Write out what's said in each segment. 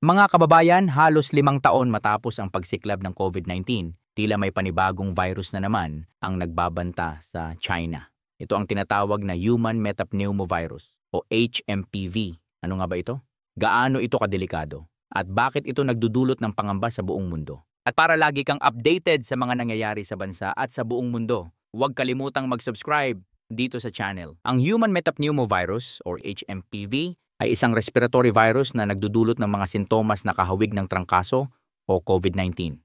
Mga kababayan, halos 5 taon matapos ang pagsiklab ng COVID-19, tila may panibagong virus na naman ang nagbabanta sa China. Ito ang tinatawag na Human Metapneumovirus o HMPV. Ano nga ba ito? Gaano ito kadelikado? At bakit ito nagdudulot ng pangamba sa buong mundo? At para lagi kang updated sa mga nangyayari sa bansa at sa buong mundo, huwag kalimutang mag-subscribe dito sa channel. Ang Human Metapneumovirus or HMPV ay isang respiratory virus na nagdudulot ng mga sintomas na kahawig ng trangkaso o COVID-19.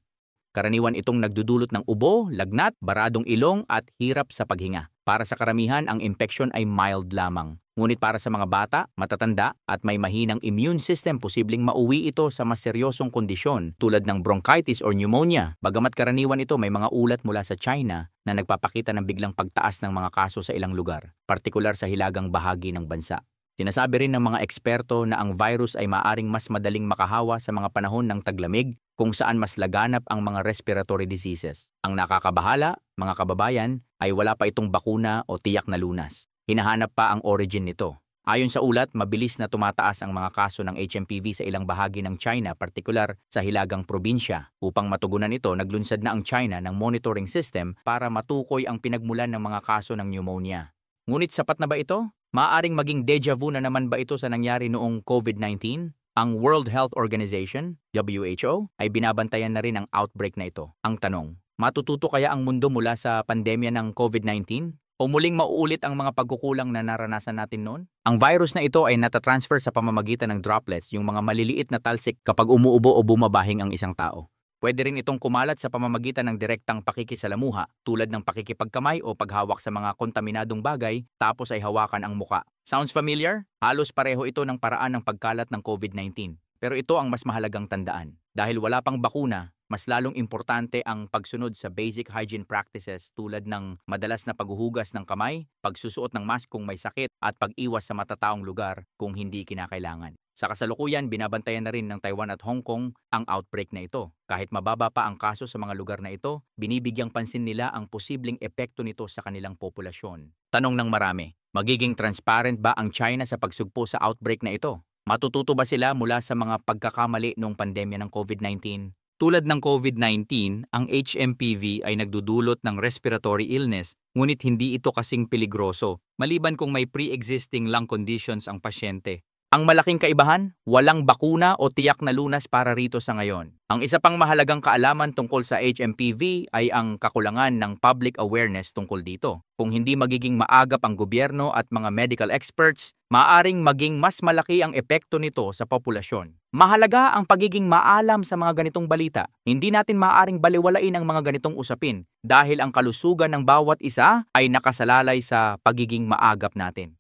Karaniwan itong nagdudulot ng ubo, lagnat, baradong ilong at hirap sa paghinga. Para sa karamihan, ang infeksyon ay mild lamang. Ngunit para sa mga bata, matatanda at may mahinang immune system, posibleng mauwi ito sa mas seryosong kondisyon tulad ng bronchitis or pneumonia. Bagamat karaniwan ito, may mga ulat mula sa China na nagpapakita ng biglang pagtaas ng mga kaso sa ilang lugar, partikular sa hilagang bahagi ng bansa. Sinasabi rin ng mga eksperto na ang virus ay maaring mas madaling makahawa sa mga panahon ng taglamig kung saan mas laganap ang mga respiratory diseases. Ang nakakabahala, mga kababayan, ay wala pa itong bakuna o tiyak na lunas. Hinahanap pa ang origin nito. Ayon sa ulat, mabilis na tumataas ang mga kaso ng HMPV sa ilang bahagi ng China, partikular sa hilagang probinsya. Upang matugunan ito, naglunsad na ang China ng monitoring system para matukoy ang pinagmulan ng mga kaso ng pneumonia. Ngunit sapat na ba ito? Maaaring maging deja vu na naman ba ito sa nangyari noong COVID-19? Ang World Health Organization, WHO, ay binabantayan na rin ang outbreak na ito. Ang tanong, matututo kaya ang mundo mula sa pandemya ng COVID-19? O muling mauulit ang mga pagkukulang na naranasan natin noon? Ang virus na ito ay natatransfer sa pamamagitan ng droplets, yung mga maliliit na talsik kapag umuubo o bumabahing ang isang tao. Pwede rin itong kumalat sa pamamagitan ng direktang pakikisalamuha tulad ng pakikipagkamay o paghawak sa mga kontaminadong bagay tapos ay hawakan ang muka. Sounds familiar? Halos pareho ito ng paraan ng pagkalat ng COVID-19. Pero ito ang mas mahalagang tandaan. Dahil wala pang bakuna, mas lalong importante ang pagsunod sa basic hygiene practices tulad ng madalas na paghuhugas ng kamay, pagsusuot ng mask kung may sakit at pag-iwas sa matataong lugar kung hindi kinakailangan. Sa kasalukuyan, binabantayan na rin ng Taiwan at Hong Kong ang outbreak na ito. Kahit mababa pa ang kaso sa mga lugar na ito, binibigyang pansin nila ang posibleng epekto nito sa kanilang populasyon. Tanong ng marami, magiging transparent ba ang China sa pagsugpo sa outbreak na ito? Matututo ba sila mula sa mga pagkakamali noong pandemya ng COVID-19? Tulad ng COVID-19, ang HMPV ay nagdudulot ng respiratory illness, ngunit hindi ito kasing peligroso, maliban kung may pre-existing lung conditions ang pasyente. Ang malaking kaibahan, walang bakuna o tiyak na lunas para rito sa ngayon. Ang isa pang mahalagang kaalaman tungkol sa HMPV ay ang kakulangan ng public awareness tungkol dito. Kung hindi magiging maagap ang gobyerno at mga medical experts, maaaring maging mas malaki ang epekto nito sa populasyon. Mahalaga ang pagiging maalam sa mga ganitong balita. Hindi natin maaaring baliwalain ang mga ganitong usapin dahil ang kalusugan ng bawat isa ay nakasalalay sa pagiging maagap natin.